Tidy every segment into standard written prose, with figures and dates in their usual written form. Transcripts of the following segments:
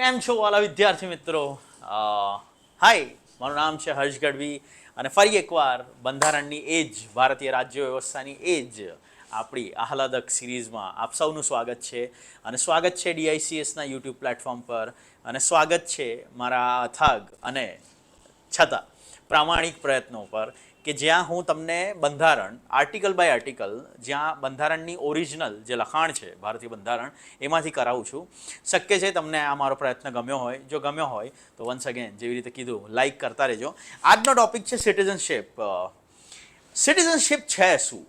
કેમ છો વાલા વિદ્યાર્થી મિત્રો? હાય, મારું નામ છે હર્ષ ગઢવી અને ફરી એકવાર બંધારણની એ જ ભારતીય રાજ્ય વ્યવસ્થાની એ જ આપણી આહલાદક સિરીઝમાં આપ સૌનું સ્વાગત છે. અને સ્વાગત છે ડીઆઈસીએસના યુટ્યુબ પ્લેટફોર્મ પર, અને સ્વાગત છે મારા અથાગ અને છતાં પ્રામાણિક પ્રયત્નો પર કે જ્યાં હું તમને બંધારણ આર્ટિકલ બાય આર્ટિકલ, જ્યાં બંધારણની ઓરિજિનલ જે લખાણ છે ભારતીય બંધારણ એમાંથી કરાવું છું. શક્ય છે તમને આ મારો પ્રયત્ન ગમ્યો હોય. જો ગમ્યો હોય તો વન્સ અગેન જેવી રીતે કીધું, લાઈક કરતા રહેજો. આજનો ટોપિક છે સિટીઝનશિપ. સિટીઝનશિપ છે શું?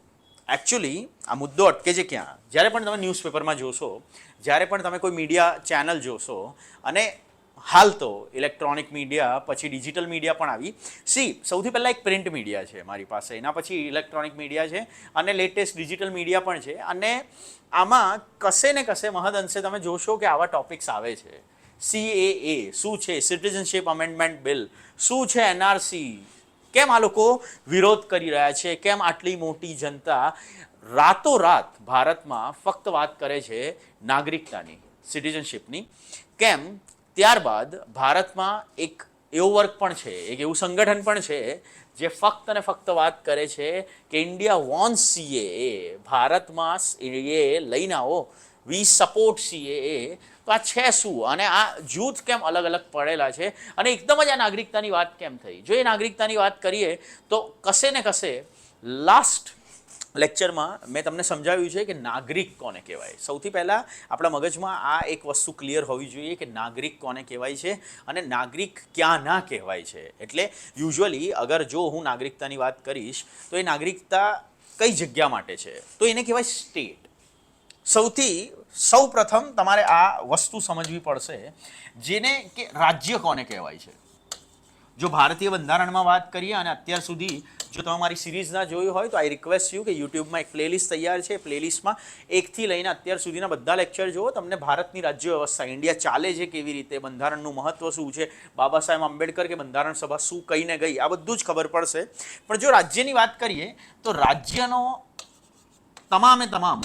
એકચ્યુઅલી આ મુદ્દો અટકે છે ક્યાં? જ્યારે પણ તમે ન્યૂઝપેપરમાં જોશો, જ્યારે પણ તમે કોઈ મીડિયા ચેનલ જોશો, અને હાલ તો ઇલેક્ટ્રોનિક મીડિયા પછી ડિજિટલ મીડિયા પણ આવી. સૌથી પહેલાં એક પ્રિન્ટ મીડિયા છે મારી પાસે, એના પછી ઇલેક્ટ્રોનિક મીડિયા છે અને લેટેસ્ટ ડિજિટલ મીડિયા પણ છે. અને આમાં કશે ને કશે મહદઅંશે તમે જોશો કે આવા ટોપિક્સ આવે છે. CAA શું છે? સિટીઝનશિપ અમેન્ડમેન્ટ બિલ શું છે? NRC કેમ આ લોકો વિરોધ કરી રહ્યા છે? કેમ આટલી મોટી જનતા રાતોરાત ભારતમાં ફક્ત વાત કરે છે નાગરિકતાની, સિટીઝનશિપની? કેમ ત્યારબાદ ભારતમાં એક એવો વર્ગ પણ છે, એક એવું સંગઠન પણ છે જે ફક્ત અને ફક્ત વાત કરે છે કે ઇન્ડિયા વોન્ટ્સ CAA, ભારતમાં એ લઈને આવો, વી સપોર્ટ CAA. તો આ છે શું? અને આ જૂથ કેમ અલગ અલગ પડેલા છે? અને એકદમ જ આ નાગરિકતાની વાત કેમ થઈ? જો એ નાગરિકતાની વાત કરીએ તો કશે ને કશે લાસ્ટ લેક્ચરમાં મેં તમને સમજાવ્યું છે કે નાગરિક કોને કહેવાય. સૌથી પહેલાં આપણા મગજમાં આ એક વસ્તુ ક્લિયર હોવી જોઈએ કે નાગરિક કોને કહેવાય છે અને નાગરિક ક્યાં ના કહેવાય છે. એટલે યુઝ્યુઅલી અગર જો હું નાગરિકતાની વાત કરીશ તો એ નાગરિકતા કઈ જગ્યા માટે છે? તો એને કહેવાય સ્ટેટ. સૌ પ્રથમ તમારે આ વસ્તુ સમજવી પડશે જેને કે રાજ્ય કોને કહેવાય છે. જો ભારતીય બંધારણમાં વાત કરીએ, અને અત્યાર સુધી જો તમે મારી સિરીઝ ના જોયું હોય તો આઈ રિક્વેસ્ટ યુ કે યુટ્યુબમાં એક પ્લેલિસ્ટ તૈયાર છે. પ્લેલિસ્ટમાં એકથી લઈને અત્યાર સુધીના બધા લેક્ચર જુઓ. તમને ભારતની રાજ્ય વ્યવસ્થા, ઇન્ડિયા ચાલે છે કેવી રીતે, બંધારણનું મહત્વ શું છે, બાબા સાહેબ આંબેડકર કે બંધારણ સભા શું કહીને ગઈ, આ બધું જ ખબર પડશે. પણ જો રાજ્યની વાત કરીએ તો રાજ્યનો તમામે તમામ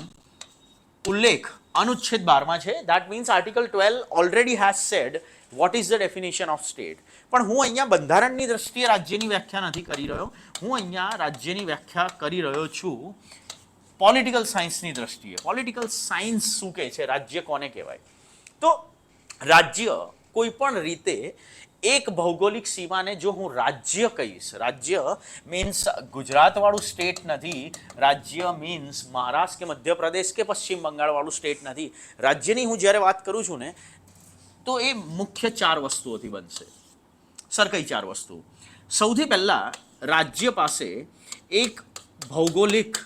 ઉલ્લેખ અનુચ્છેદ 12માં છે. That means article 12 already has said what is the definition of state. પણ હું અહીંયા બંધારણની દ્રષ્ટિએ રાજ્યની વ્યાખ્યા નથી કરી રહ્યો. હું અહીંયા રાજ્યની વ્યાખ્યા કરી રહ્યો છું પોલિટિકલ સાયન્સની દ્રષ્ટિએ. પોલિટિકલ સાયન્સ શું કહે છે રાજ્ય કોને કહેવાય? તો રાજ્ય કોઈ પણ રીતે એક ભૌગોલિક સીમાને જો હું રાજ્ય કહીશ, રાજ્ય મીન્સ ગુજરાતવાળું સ્ટેટ નથી, રાજ્ય મીન્સ મહારાષ્ટ્ર કે મધ્યપ્રદેશ કે પશ્ચિમ બંગાળવાળું સ્ટેટ નથી. રાજ્યની હું જ્યારે વાત કરું છું ને તો એ મુખ્ય 4 વસ્તુઓથી બનશે. સર કઈ 4 વસ્તુ? સૌથી પહેલાં રાજ્ય પાસે એક ભૌગોલિક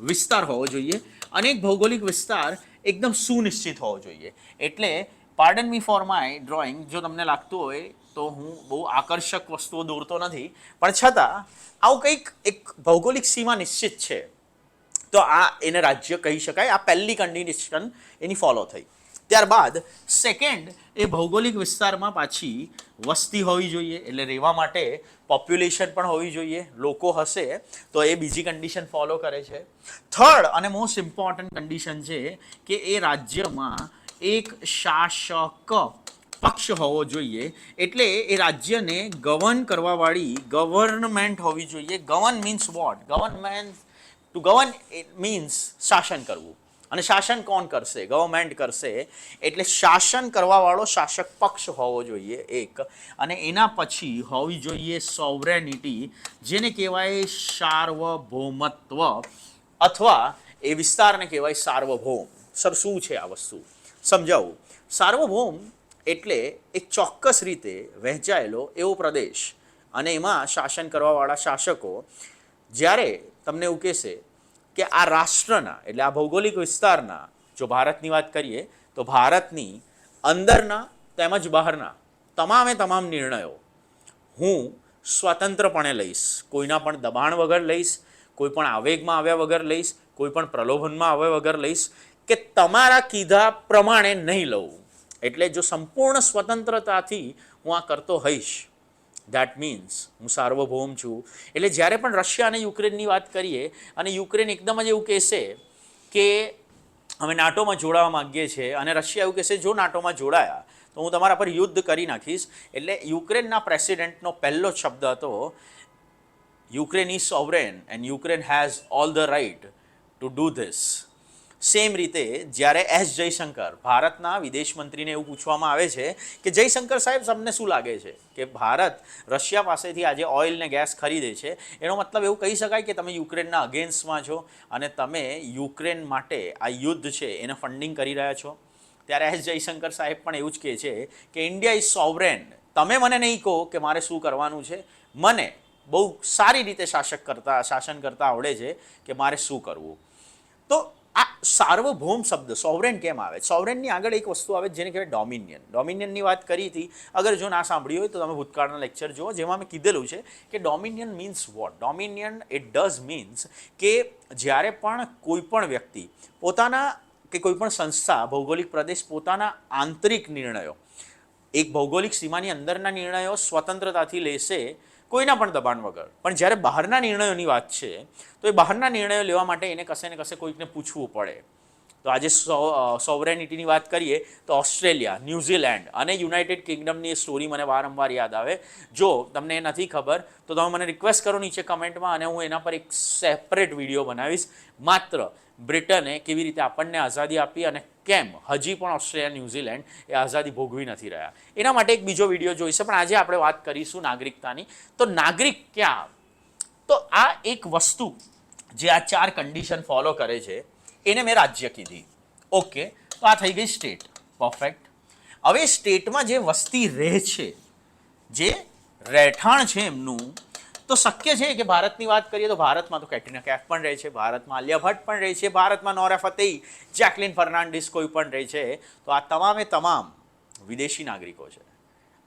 વિસ્તાર હોવો જોઈએ, અને એક ભૌગોલિક વિસ્તાર એકદમ સુનિશ્ચિત હોવો જોઈએ. એટલે pardon me for my drawing, જો તમને લાગતું હોય તો હું બહુ આકર્ષક વસ્તુઓ દોરતો નથી, પણ છતાં આવું કંઈક એક ભૌગોલિક સીમા નિશ્ચિત છે તો આ એને રાજ્ય કહી શકાય. આ પહેલી કન્ડિશન એની ફોલો થઈ. ત્યારબાદ સેકન્ડ, એ ભૌગોલિક વિસ્તારમાં પાછી વસ્તી હોવી જોઈએ, એટલે રહેવા માટે પોપ્યુલેશન પણ હોવી જોઈએ, લોકો હશે તો એ બીજી કન્ડિશન ફોલો કરે છે. થર્ડ અને મોસ્ટ ઇમ્પોર્ટન્ટ કન્ડિશન છે કે એ રાજ્યમાં એક શાસક પક્ષ હોવો જોઈએ, એટલે એ રાજ્યને ગવર્ન કરવાવાળી ગવર્નમેન્ટ હોવી જોઈએ. Govern means what? Government to govern means શાસન કરવું. અને શાસન કોણ કરશે? ગવર્મેન્ટ કરશે. એટલે શાસન કરવાવાળો શાસક પક્ષ હોવો જોઈએ એક. અને એના પછી હોવી જોઈએ સોવરેનિટી, જેને કહેવાય સાર્વભૌમત્વ, અથવા એ વિસ્તારને કહેવાય સાર્વભૌમ. સર શું છે આ વસ્તુ? સમજાવું. સાર્વભૌમ એટલે એક ચોક્કસ રીતે વહેંચાયેલો એવો પ્રદેશ, અને એમાં શાસન કરવાવાળા શાસકો. જ્યારે તમને એવું કહેશે કે આ રાષ્ટ્રના, એટલે આ ભૌગોલિક વિસ્તારના, જો ભારતની વાત કરીએ તો ભારતની અંદરના તેમજ બહારના તમામે તમામ નિર્ણયો હું સ્વતંત્રપણે લઈશ, કોઈના પણ દબાણ વગર લઈશ, કોઈ પણ આવેગમાં આવ્યા વગર લઈશ, કોઈ પણ પ્રલોભનમાં આવ્યા વગર લઈશ, કે તમારા કીધા પ્રમાણે નહીં લઉં. એટલે જો સંપૂર્ણ સ્વતંત્રતાથી હું આ કરતો હોઈશ, દેટ મીન્સ હું સાર્વભૌમ છું. એટલે જ્યારે પણ રશિયા અને યુક્રેનની વાત કરીએ, અને યુક્રેન એકદમ જ એવું કહેશે કે અમે નાટોમાં જોડાવા માગીએ છીએ, અને રશિયા એવું કહેશે જો નાટોમાં જોડાયા તો હું તમારા પર યુદ્ધ કરી નાખીશ. એટલે યુક્રેનના પ્રેસિડેન્ટનો પહેલો શબ્દ હતો, Ukraine is sovereign and Ukraine has all the right to do this. Same રીતે જ્યારે એસ જયશંકર, ભારતના વિદેશ મંત્રીને એવું પૂછવામાં આવે છે કે જયશંકર સાહેબ, તમને શું લાગે છે કે ભારત રશિયા પાસેથી આજે ઓઇલ ને ગેસ ખરીદે છે, એનો મતલબ એવું કહી શકાય કે તમે યુક્રેનના અગેન્સ્ટમાં છો અને તમે યુક્રેન માટે આ યુદ્ધ છે એને ફંડિંગ કરી રહ્યા છો? ત્યારે એસ જયશંકર સાહેબ પણ એવું જ કહે છે કે ઇન્ડિયા ઇઝ સોવરેન. તમે મને નહીં કહો કે મારે શું કરવાનું છે, મને બહુ સારી રીતે શાસન કરતા આવડે છે કે મારે શું કરવું. તો આ સાર્વભૌમ શબ્દ સોવરેન કેમ આવે? સોવરેનની આગળ એક વસ્તુ આવે જેને કહેવાય ડોમિનિયન. ડોમિનિયનની વાત કરી હતી, અગર જો ના સાંભળ્યું હોય તો તમે ભૂતકાળના લેક્ચર જુઓ, જેમાં મેં કીધેલું છે કે dominion means what. Dominion it does means કે જ્યારે પણ કોઈ પણ વ્યક્તિ પોતાના કે કોઈ પણ સંસ્થા, ભૌગોલિક પ્રદેશ પોતાના આંતરિક નિર્ણયો, એક ભૌગોલિક સીમાની અંદરના નિર્ણયો સ્વતંત્રતાથી લેશે, કોઈના પણ દબાણ વગર. પણ જ્યારે બહારના નિર્ણયોની વાત છે તો એ બહારના નિર્ણયો લેવા માટે એને કશે ને કશે કોઈકને પૂછવું પડે. તો આજે સોવરેનિટીની વાત કરીએ તો ઓસ્ટ્રેલિયા, ન્યૂઝીલેન્ડ અને યુનાઇટેડ કિંગડમની એ સ્ટોરી મને વારંવાર યાદ આવે. જો તમને એ નથી ખબર તો તમે મને રિક્વેસ્ટ કરો નીચે કમેન્ટમાં, અને હું એના પર એક સેપરેટ વિડીયો બનાવીશ. માત્ર બ્રિટને કેવી રીતે આપણને આઝાદી આપી અને કેમ હજી પણ ઓસ્ટ્રેલિયા, ન્યૂઝીલેન્ડ એ આઝાદી ભોગવી નથી રહ્યા, એના માટે એક બીજો વિડીયો જોઈશે. પણ આજે આપણે વાત કરીશું નાગરિકતાની. તો નાગરિક ક્યાં? તો આ એક વસ્તુ જે આ 4 કન્ડિશન ફોલો કરે છે એને મેં રાજ્ય કીધી. ઓકે, તો આ થઈ ગઈ સ્ટેટ. પરફેક્ટ. હવે સ્ટેટમાં જે વસ્તી રહે છે, જે રહેઠાણ છે એમનું, તો શક્ય છે કે ભારતની વાત કરીએ તો ભારતમાં તો કેટરીના કૈફ પણ રહે છે, ભારતમાં આલિયા ભટ્ટ પણ રહે છે, ભારતમાં નોરા ફતેહી, જેકલિન ફર્નાન્ડિસ કોઈ પણ રહે છે. તો આ તમામે તમામ વિદેશી નાગરિકો છે.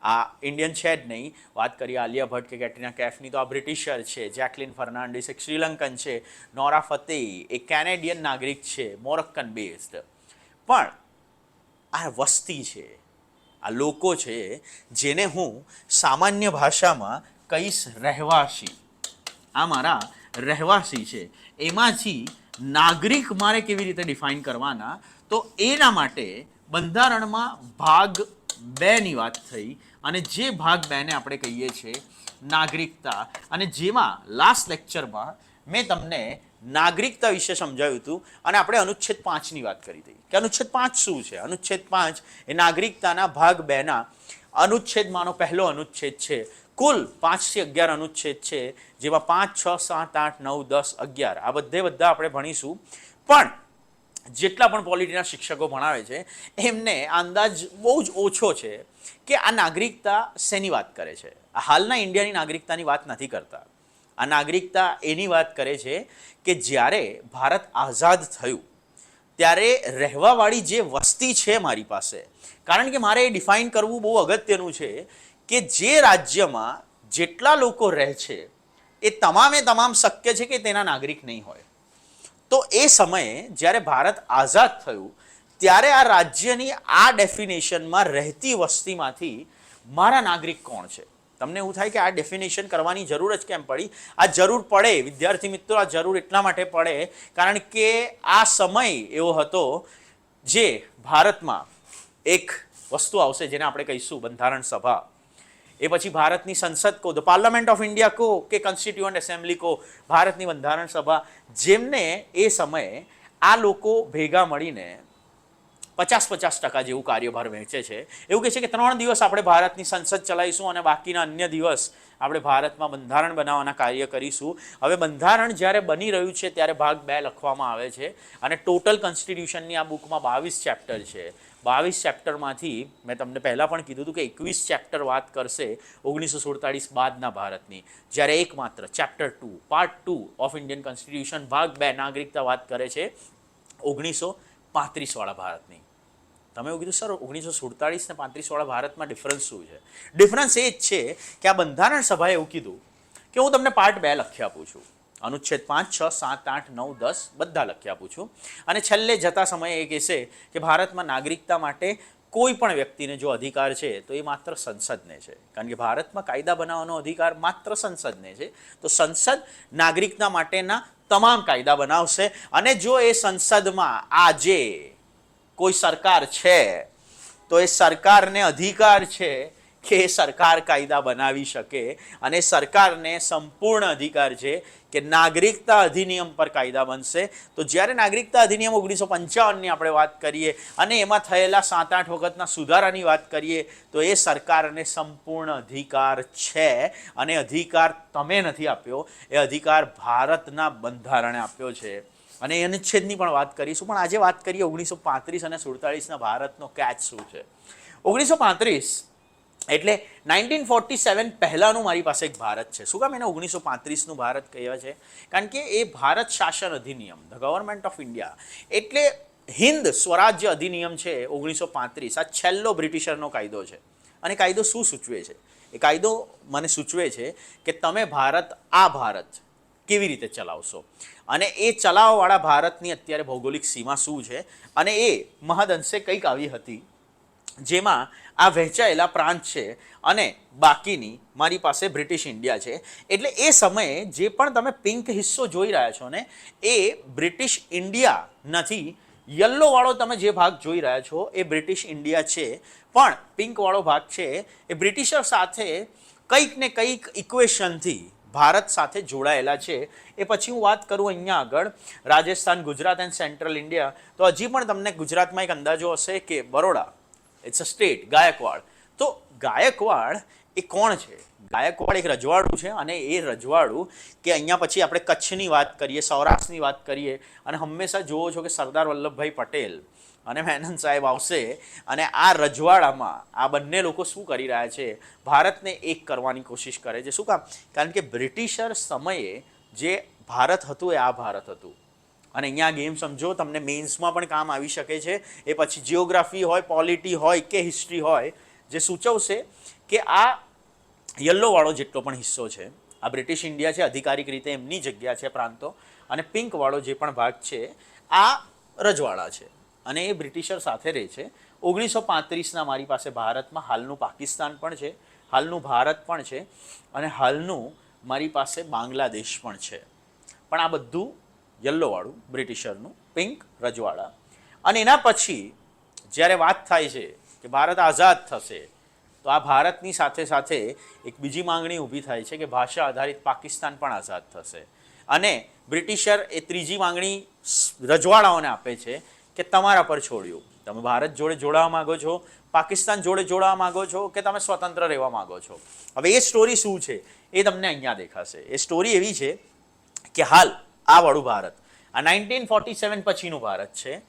આ ઇન્ડિયન છે જ નહીં. વાત કરીએ આલિયા ભટ્ટ કે કેટરીના કૈફની તો આ બ્રિટિશર છે, જેકલિન ફર્નાન્ડિસ એક શ્રીલંકન છે, નોરા ફતેહી એક કેનેડિયન નાગરિક છે, મોરક્કન બેઝડ. પણ આ વસ્તી છે, આ લોકો છે, જેને હું સામાન્ય ભાષામાં કહીશ રહેવાસી. આ મારા રહેવાસી છે. એમાંથી નાગરિક મારે કેવી રીતે ડિફાઇન કરવાના? તો એના માટે બંધારણમાં ભાગ 2ની વાત થઈ, અને જે ભાગ 2ને આપણે કહીએ છીએ નાગરિકતા, અને જેમાં લાસ્ટ લેક્ચરમાં મેં તમને નાગરિકતા વિશે સમજાવ્યું હતું અને આપણે અનુચ્છેદ 5ની વાત કરી હતી કે અનુચ્છેદ 5 શું છે. અનુચ્છેદ 5 એ નાગરિકતાના ભાગ 2ના અનુચ્છેદમાંનો પહેલો અનુચ્છેદ છે. કુલ 5 થી 11 અનુચ્છેદ છે, જેમાં 5, 6, 7, 8, 9, 10, 11 આ બધા આપણે ભણીશું. પણ જેટલા પણ પોલિટીના શિક્ષકો ભણાવે છે એમને અંદાજ બહુ જ ઓછો છે કે આ નાગરિકતા શેની વાત કરે છે. હાલના ઇન્ડિયાની નાગરિકતાની વાત નથી કરતા. આ નાગરિકતા એની વાત કરે છે કે જ્યારે ભારત આઝાદ થયું ત્યારે રહેવાવાળી જે વસ્તી છે મારી પાસે, કારણ કે મારે એ ડિફાઇન કરવું બહુ અગત્યનું છે કે જે રાજ્યમાં જેટલા લોકો રહે છે એ તમામે તમામ શક્ય છે કે તેના નાગરિક નહીં હોય. તો એ સમયે જ્યારે ભારત આઝાદ થયું ત્યારે આ રાજ્યની આ ડેફિનેશનમાં રહેતી વસ્તીમાંથી મારા નાગરિક કોણ છે? તમને એવું થાય કે આ ડેફિનેશન કરવાની જરૂર જ કેમ પડી? આ જરૂર પડે વિદ્યાર્થી મિત્રો, આ જરૂર એટલા માટે પડે કારણ કે આ સમય એવો હતો જે ભારતમાં એક વસ્તુ આવશે જેને આપણે કહીશું બંધારણ સભા. એ પછી ભારતની સંસદ કહો, ધ પાર્લામેન્ટ ઓફ ઇન્ડિયા કહો કે કોન્સ્ટિટ્યુઅન્ટ એસેમ્બલી કહો, ભારતની બંધારણ સભા, જેમને એ સમયે આ લોકો ભેગા મળીને 50-50% જેવું કાર્યભાર વહેંચે છે. એવું કહે છે કે 3 દિવસ આપણે ભારતની સંસદ ચલાવીશું અને બાકીના અન્ય દિવસ આપણે ભારતમાં બંધારણ બનાવવાના કાર્ય કરીશું. હવે બંધારણ જ્યારે બની રહ્યું છે ત્યારે ભાગ 2 લખવામાં આવે છે અને ટોટલ કોન્સ્ટિટ્યુશનની આ બુકમાં 22 ચેપ્ટર છે. 22 ચેપ્ટરમાંથી મેં તમને પહેલાં પણ કીધું હતું કે 21 ચેપ્ટર વાત કરશે 1947 બાદના ભારતની, જ્યારે એકમાત્ર chapter 2 part 2 of Indian constitution ભાગ 2 નાગરિકતા વાત કરે છે 1935 ભારતની. તમે એવું કીધું સર 1947 ને 35 ભારતમાં ડિફરન્સ શું છે? ડિફરન્સ એ જ છે કે આ બંધારણ સભાએ એવું કીધું કે હું તમને પાર્ટ 2 લખી આપું છું, અનુચ્છેદ 5, 6, 7, 8, 9, 10 બધા લખી આપું છું, અને છેલ્લે જતા સમયે એ કહેશે કે ભારતમાં નાગરિકતા માટે કોઈ પણ વ્યક્તિને જો અધિકાર છે તો એ માત્ર સંસદને છે, કારણ કે ભારતમાં કાયદા બનાવવાનો અધિકાર માત્ર સંસદને છે. તો સંસદ નાગરિકતા માટેના તમામ કાયદા બનાવશે, અને જો એ સંસદમાં આજે કોઈ સરકાર છે તો એ સરકારને અધિકાર છે કે એ સરકાર કાયદા બનાવી શકે, અને સરકારને સંપૂર્ણ અધિકાર છે કે નાગરિકતા અધિનિયમ પર કાયદા બનશે. તો જ્યારે નાગરિકતા અધિનિયમ 1955ની આપણે વાત કરીએ અને એમાં થયેલા 7-8 વખતના સુધારાની વાત કરીએ, તો એ સરકારને સંપૂર્ણ અધિકાર છે, અને અધિકાર તમે નથી આપ્યો, એ અધિકાર ભારતના બંધારણે આપ્યો છે. અને એ અનુચ્છેદની પણ વાત કરીશું, પણ આજે વાત કરીએ 1935 અને 47ના ભારતનો કેચ શું છે. 1935 એટલે 1947 પહેલાંનું મારી પાસે એક ભારત છે. શું કામ એને 1935નું ભારત કહેવાય છે? કારણ કે એ ભારત શાસન અધિનિયમ, ધ ગવર્મેન્ટ ઓફ ઇન્ડિયા, એટલે હિન્દ સ્વરાજ્ય અધિનિયમ છે 1935, આ છેલ્લો બ્રિટિશરનો કાયદો છે. અને કાયદો શું સૂચવે છે? એ કાયદો મને સૂચવે છે કે તમે ભારત કેવી રીતે ચલાવશો, અને એ ચલાવવાવાળા ભારતની અત્યારે ભૌગોલિક સીમા શું છે, અને એ મહદઅંશે કંઈક આવી હતી જેમાં આ વહેંચાયેલા પ્રાંત છે અને બાકીની મારી પાસે બ્રિટિશ ઇન્ડિયા છે. એટલે એ સમયે જે પણ તમે પિંક હિસ્સો જોઈ રહ્યા છો ને, એ બ્રિટિશ ઇન્ડિયા નથી. યલ્લોવાળો તમે જે ભાગ જોઈ રહ્યા છો એ બ્રિટિશ ઇન્ડિયા છે, પણ પિંકવાળો ભાગ છે એ બ્રિટિશર સાથે કંઈક ને કંઈક ઇક્વેશનથી ભારત સાથે જોડાયેલા છે. એ પછી હું વાત કરું અહીંયા આગળ Rajasthan, Gujarat and central India, તો હજી પણ તમને ગુજરાતમાં એક અંદાજો હશે કે Baroda it's a state, Gaekwad. તો ગાયકવાડ એ કોણ છે? ગાયકવાડ એક રજવાડું છે, અને એ રજવાડું કે અહીંયા પછી આપણે કચ્છની વાત કરીએ, સૌરાષ્ટ્રની વાત કરીએ, અને હંમેશા જુઓ છો કે સરદાર વલ્લભભાઈ પટેલ અને મેનન સાહેબ આવશે, અને આ રજવાડામાં આ બંને લોકો શું કરી રહ્યા છે? ભારતને એક કરવાની કોશિશ કરે છે. શું કામ? કારણ કે બ્રિટિશર સમયે જે ભારત હતું એ આ ભારત હતું. અને અહીંયા ગેમ સમજો, તમને મેન્સમાં પણ કામ આવી શકે છે. એ પછી જિયોગ્રાફી હોય, પોલિટી હોય કે હિસ્ટ્રી હોય, જે સૂચવશે કે આ યલ્લોવાળો જેટલો પણ હિસ્સો છે આ બ્રિટિશ ઇન્ડિયા છે, અધિકારિક રીતે એમની જગ્યા છે પ્રાંતો, અને પિંકવાળો જે પણ ભાગ છે આ રજવાડા છે, અને એ બ્રિટિશર સાથે રહે છે. 1935ના મારી પાસે ભારતમાં હાલનું પાકિસ્તાન પણ છે, હાલનું ભારત પણ છે, અને હાલનું મારી પાસે બાંગ્લાદેશ પણ છે. પણ આ બધું યલ્લોવાળું બ્રિટિશરનું, પિંક રજવાડા. અને એના પછી જ્યારે વાત થાય છે કે ભારત આઝાદ થશે, તો આ ભારતની સાથે સાથે એક બીજી માંગણી ઊભી થાય છે કે ભાષા આધારિત પાકિસ્તાન પણ આઝાદ થશે. અને બ્રિટિશર એ ત્રીજી માંગણી રજવાડાઓને આપે છે કે તમારા પર છોડ્યું, તમે ભારત જોડે જોડાવા માગો છો, પાકિસ્તાન જોડે જોડાવા માગો છો, કે તમે સ્વતંત્ર રહેવા માગો છો. હવે એ સ્ટોરી શું છે એ તમને અહીંયા દેખાશે. એ સ્ટોરી એવી છે કે હાલ આ વાળું ભારત, આ 1947 પછીનું ભારત છે.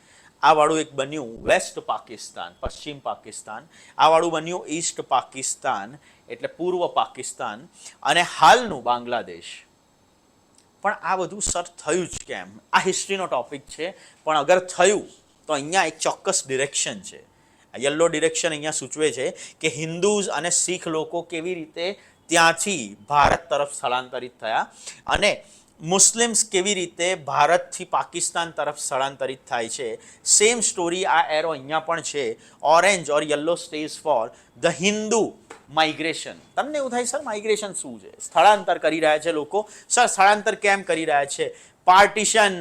આ વાળું એક બન્યું વેસ્ટ પાકિસ્તાન, પશ્ચિમ પાકિસ્તાન. આ વાળું બન્યું ઈસ્ટ પાકિસ્તાન, એટલે પૂર્વ પાકિસ્તાન, અને હાલનું બાંગ્લાદેશ. પણ આ બધું સર થયું જ કેમ? આ હિસ્ટ્રીનો ટોપિક છે, પણ અગર થયું તો અહીંયા એક ચોક્કસ ડિરેક્શન છે. આ યલો ડિરેક્શન અહીંયા સૂચવે છે કે હિન્દુઝ અને શીખ લોકો કેવી રીતે ત્યાંથી ભારત તરફ સ્થળાંતરિત થયા, અને મુસ્લિમ્સ કેવી રીતે ભારતથી પાકિસ્તાન તરફ સ્થળાંતરિત થાય છે. સેમ સ્ટોરી આ એરો અહીંયા પણ છે. Orange or yellow stage for the Hindu migration. તમને એવું થાય સર માઇગ્રેશન શું છે? સ્થળાંતર કરી રહ્યા છે લોકો. સર સ્થળાંતર કેમ કરી રહ્યા છે? પાર્ટીશન.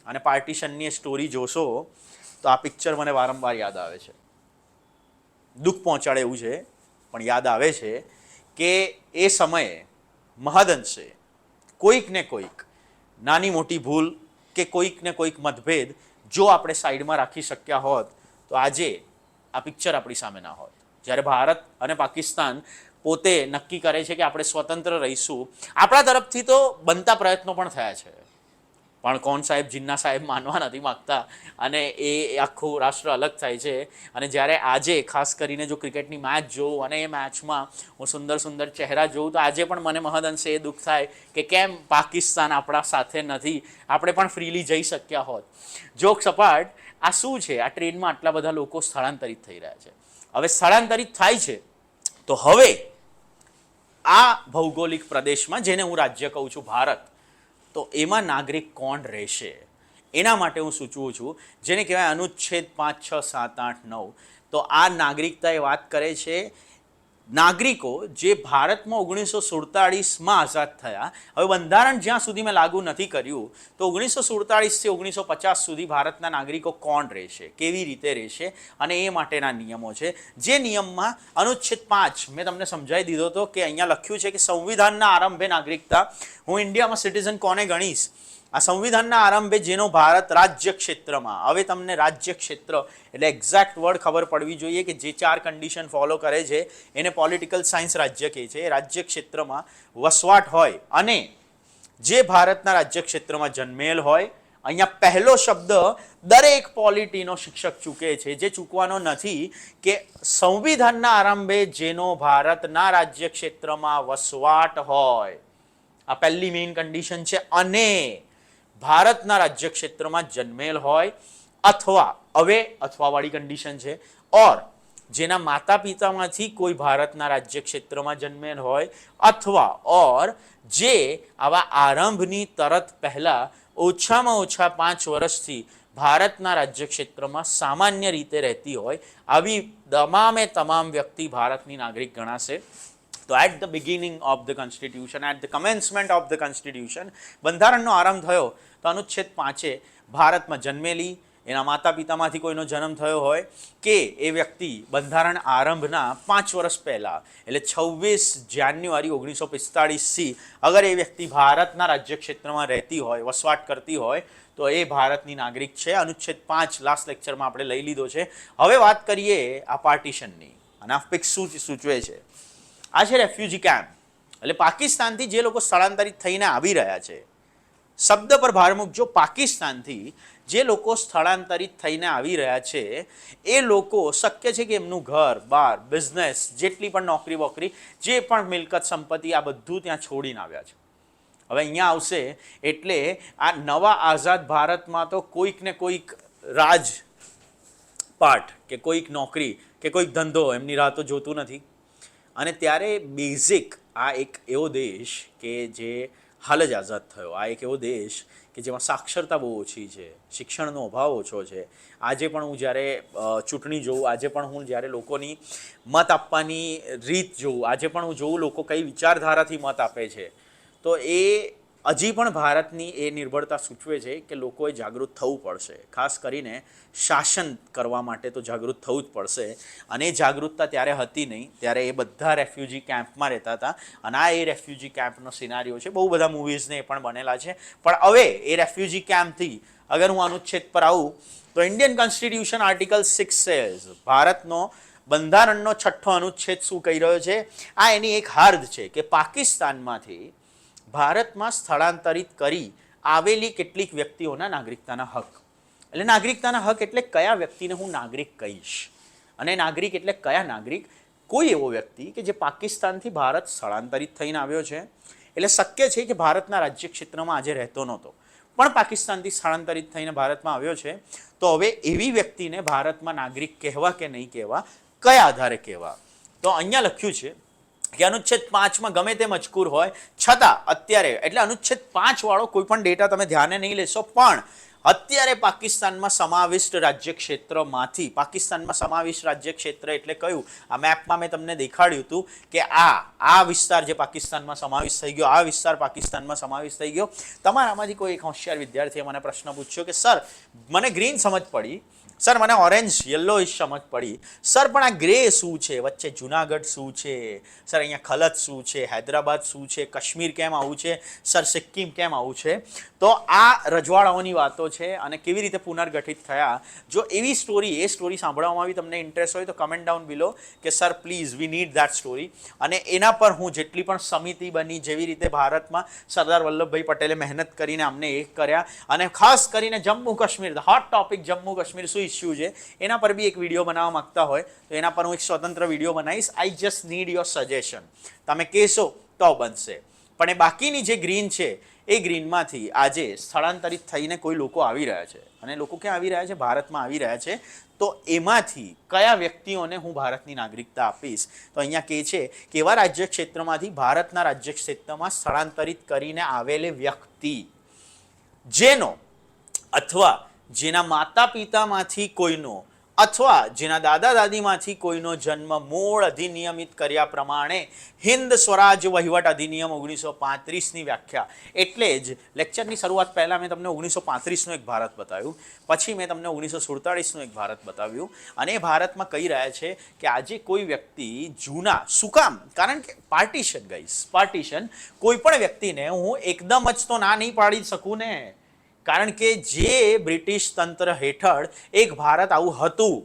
અને પાર્ટીશનની સ્ટોરી જોશો તો આ પિક્ચર મને વારંવાર યાદ આવે છે. દુઃખ પહોંચાડે એવું છે, પણ યાદ આવે છે કે એ સમયે મહદઅંશે કોઈક ને કોઈક નાની મોટી ભૂલ કે કોઈક ને કોઈક મતભેદ જો આપણે સાઈડમાં રાખી શક્યા હોત, તો આજે આ પિક્ચર આપણી સામે ના હોત. જ્યારે ભારત અને પાકિસ્તાન પોતે નક્કી કરે છે કે આપણે સ્વતંત્ર રહીશું, આપણા તરફથી તો બનતા પ્રયત્નો પણ થયા છે, પણ કોણ સાહેબ જિન્ના સાહેબ માનવા નથી માગતા, અને એ આખું રાષ્ટ્ર અલગ થાય છે. અને જ્યારે આજે ખાસ કરીને જો ક્રિકેટની મેચ જોઉં અને એ મેચમાં હું સુંદર સુંદર ચહેરા જોઉં, તો આજે પણ મને મહદઅંશે એ દુઃખ થાય કે કેમ પાકિસ્તાન આપણા સાથે નથી, આપણે પણ ફ્રીલી જઈ શક્યા હોત. જોક સપાટ, આ શું છે? આ ટ્રેનમાં આટલા બધા લોકો સ્થળાંતરિત થઈ રહ્યા છે. હવે સ્થળાંતરિત થાય છે તો હવે આ ભૌગોલિક પ્રદેશમાં, જેને હું રાજ્ય કહું છું ભારત, તો એમાં નાગરિક કોણ રહેશે? એના માટે હું સૂચવું છું જેને કહેવાય અનુચ્છેદ 5, 6, 7, 8, 9. તો આ નાગરિકતા એ વાત કરે છે નાગરિકો જે ભારતમાં 1947માં આઝાદ થયા, હવે બંધારણ જ્યાં સુધી મેં લાગુ નથી કર્યું તો 1947થી 1950 સુધી ભારતના નાગરિકો કોણ રહેશે, કેવી રીતે રહેશે, અને એ માટેના નિયમો છે. જે નિયમમાં અનુચ્છેદ 5 મેં તમને સમજાવી દીધો હતો કે અહીંયા લખ્યું છે કે સંવિધાનના આરંભે નાગરિકતા, હું ઇન્ડિયામાં સિટીઝન કોને ગણીશ, આ સંવિધાનના આરંભે જેનો ભારત રાજ્ય ક્ષેત્રમાં, હવે તમને રાજ્ય ક્ષેત્ર એટલે એક્ઝેક્ટ વર્ડ ખબર પડવી જોઈએ કે જે 4 કન્ડિશન ફોલો કરે છે એને પોલિટિકલ સાયન્સ રાજ્ય કહે છે. રાજ્ય ક્ષેત્રમાં વસવાટ હોય અને જે ભારતના રાજ્ય ક્ષેત્રમાં જન્મેલ હોય. અહીંયા પહેલો શબ્દ દરેક પોલિટીનો શિક્ષક ચૂકે છે, જે ચૂકવાનો નથી કે સંવિધાનના આરંભે જેનો ભારતના રાજ્ય ક્ષેત્રમાં વસવાટ હોય, આ પહેલી મેઇન કન્ડિશન છે. અને ભારતના રાજ્ય ક્ષેત્રમાં જન્મેલ હોય અથવા, હવે અથવાવાળી કન્ડિશન છે, ઓર જેના માતા પિતામાંથી કોઈ ભારતના રાજ્ય ક્ષેત્રમાં જન્મેલ હોય અથવા ઓર જે આવા આરંભની તરત પહેલા ઓછામાં ઓછા 5 વર્ષથી ભારતના રાજ્ય ક્ષેત્રમાં સામાન્ય રીતે રહેતી હોય, આવી તમામ વ્યક્તિ ભારતની નાગરિક ગણાશે. તો at the beginning of the constitution, at the commencement of the constitution, બંધારણનો આરંભ થયો તો અનુચ્છેદ 5 ભારતમાં જન્મેલી, એના માતા પિતામાંથી કોઈનો જન્મ થયો હોય કે એ વ્યક્તિ બંધારણ આરંભના 5 વર્ષ પહેલાં એટલે 26 જાન્યુઆરી 1945થી અગર એ વ્યક્તિ ભારતના રાજ્ય ક્ષેત્રમાં રહેતી હોય, વસવાટ કરતી હોય તો એ ભારતની નાગરિક છે. અનુચ્છેદ 5 લાસ્ટ લેક્ચરમાં આપણે લઈ લીધો છે. હવે વાત કરીએ આ પાર્ટીશનની, અને આ ફિક્સ શું સૂચવે છે. આ છે રેફ્યુજી કેમ્પ, એટલે પાકિસ્તાનથી જે લોકો સ્થળાંતરિત થઈને આવી રહ્યા છે, શબ્દ પર ભાર મૂકજો, પાકિસ્તાનથી જે લોકો સ્થળાંતરિત થઈને આવી રહ્યા છે એ લોકો શક્ય છે કે એમનું ઘર બાર, બિઝનેસ, જેટલી પણ નોકરી વોકરી, જે પણ મિલકત સંપત્તિ, આ બધું ત્યાં છોડીને આવ્યા છે. હવે અહીંયા આવશે એટલે આ નવા આઝાદ ભારતમાં તો કોઈક ને કોઈક રાજપાટ કે કોઈક નોકરી કે કોઈક ધંધો એમની રાહ તો જોતું નથી. અને ત્યારે બેઝિક આ એક એવો દેશ કે જે હાલ જ આઝાદ થયો, આ એક એવો દેશ કે જેમાં સાક્ષરતા બહુ ઓછી છે, શિક્ષણનો અભાવ ઓછો છે. આજે પણ હું જ્યારે ચૂંટણી જોઉં, આજે પણ હું જ્યારે લોકોની મત આપવાની રીત જોઉં, આજે પણ હું જોઉં લોકો કઈ વિચારધારાથી મત આપે છે, તો એ હજી પણ ભારતની એ નિર્ભરતા સૂચવે છે કે લોકોએ જાગૃત થવું પડશે. ખાસ કરીને શાસન કરવા માટે તો જાગૃત થવું જ પડશે. અને એ જાગૃતતા ત્યારે હતી નહીં, ત્યારે એ બધા રેફ્યુજી કેમ્પમાં રહેતા હતા. અને આ એ રેફ્યુજી કેમ્પનો સિનારીઓ છે, બહુ બધા મૂવીઝને એ પણ બનેલા છે. પણ હવે એ રેફ્યુજી કેમ્પથી અગર હું અનુચ્છેદ પર આવું તો ઇન્ડિયન કોન્સ્ટિટ્યુશન આર્ટિકલ 6 સેઝ, ભારતનો બંધારણનો 6થો અનુચ્છેદ શું કહી રહ્યો છે, આ એની એક હદ છે કે પાકિસ્તાનમાંથી ભારતમાં સ્થળાંતરિત કરી આવેલી કેટલીક વ્યક્તિઓના નાગરિકતાના હક. એટલે નાગરિકતાના હક એટલે કયા વ્યક્તિને હું નાગરિક કહીશ, અને નાગરિક એટલે કયા નાગરિક, કોઈ એવો વ્યક્તિ કે જે પાકિસ્તાનથી ભારત સ્થળાંતરિત થઈને આવ્યો છે, એટલે શક્ય છે કે ભારતના રાજ્ય ક્ષેત્રમાં આજે રહેતો નહોતો પણ પાકિસ્તાનથી સ્થળાંતરિત થઈને ભારતમાં આવ્યો છે, તો હવે એવી વ્યક્તિને ભારતમાં નાગરિક કહેવા કે નહીં કહેવા, કયા આધારે કહેવા. તો અહીંયા લખ્યું છે કે અનુચ્છેદ 5માં ગમે તે મજકૂર હોય છતાં અત્યારે, એટલે અનુચ્છેદ 5 વાળો કોઈ પણ ડેટા તમે ધ્યાને નહીં લેશો, પણ અત્યારે પાકિસ્તાનમાં સમાવિષ્ટ રાજ્ય ક્ષેત્રમાંથી, પાકિસ્તાનમાં સમાવિષ્ટ રાજ્ય ક્ષેત્ર એટલે કયું, આ મેપમાં મેં તમને દેખાડ્યું હતું કે આ વિસ્તાર જે પાકિસ્તાનમાં સમાવિષ્ટ થઈ ગયો, આ વિસ્તાર પાકિસ્તાનમાં સમાવિષ્ટ થઈ ગયો. તમારામાંથી કોઈ એક હોશિયાર વિદ્યાર્થીએ મને પ્રશ્ન પૂછ્યો કે સર મને ગ્રીન સમજ પડી, સર મને ઓરેન્જ યલોઇશ સમજ પડી, સર પણ આ ગ્રે શું છે, વચ્ચે જુનાગઢ શું છે, સર અહીંયા ખલત શું છે, હૈદરાબાદ શું છે, કાશ્મીર કેમ આવું છે, સર સિક્કિમ કેમ આવું છે. તો આ રજવાડાઓની વાતો છે અને કેવી રીતે પુનર્ગઠિત થયા. જો એવી સ્ટોરી, એ સ્ટોરી સાંભળવામાં આવી તમને ઇન્ટરેસ્ટ હોય તો કમેન્ટ ડાઉન બિલો કે sir please we need that story. અને એના પર હું જેટલી પણ સમિતિ બની, જેવી રીતે ભારતમાં સરદાર વલ્લભભાઈ પટેલે મહેનત કરીને અમને એક કર્યા, અને ખાસ કરીને Jammu Kashmir, the hot topic Jammu Kashmir શું ઇસ્યુ છે એના પર બી એક વિડીયો બનાવવા માંગતા હોય તો એના પર હું એક સ્વતંત્ર વિડીયો બનાવીશ. I just need your suggestion. તમે કહેશો તો બનશે. પણ એ બાકીની જે ગ્રીન છે એ ગ્રીનમાંથી આજે સ્થળાંતરિત થઈને કોઈ લોકો આવી રહ્યા છે, અને લોકો ક્યાં આવી રહ્યા છે, ભારતમાં આવી રહ્યા છે. તો એમાંથી કયા વ્યક્તિઓને હું ભારતની નાગરિકતા આપીશ, તો અહીંયા કહે છે કે એવા રાજ્ય ક્ષેત્રમાંથી ભારતના રાજ્ય ક્ષેત્રમાં સ્થળાંતરિત કરીને આવેલી વ્યક્તિ જેનો અથવા જેના માતા પિતામાંથી કોઈનો અથવા જેના દાદા દાદીમાંથી કોઈનો જન્મ મૂળ અધિનિયમિત કર્યા પ્રમાણે હિન્દ સ્વરાજ વહીવટ અધિનિયમ 1935ની વ્યાખ્યા. એટલે જ લેક્ચરની શરૂઆત પહેલાં મેં તમને 1935નું એક ભારત બતાવ્યું, પછી મેં તમને 1947નું એક ભારત બતાવ્યું, અને એ ભારતમાં કહી રહ્યા છે કે આજે કોઈ વ્યક્તિ જૂના શું કામ, કારણ કે પાર્ટીશન ગાઈસ, પાર્ટીશન, કોઈ પણ વ્યક્તિને હું એકદમ જ તો ના નહીં પાડી શકું ને, કારણ કે જે બ્રિટિશ તંત્ર હેઠળ એક ભારત આવું હતું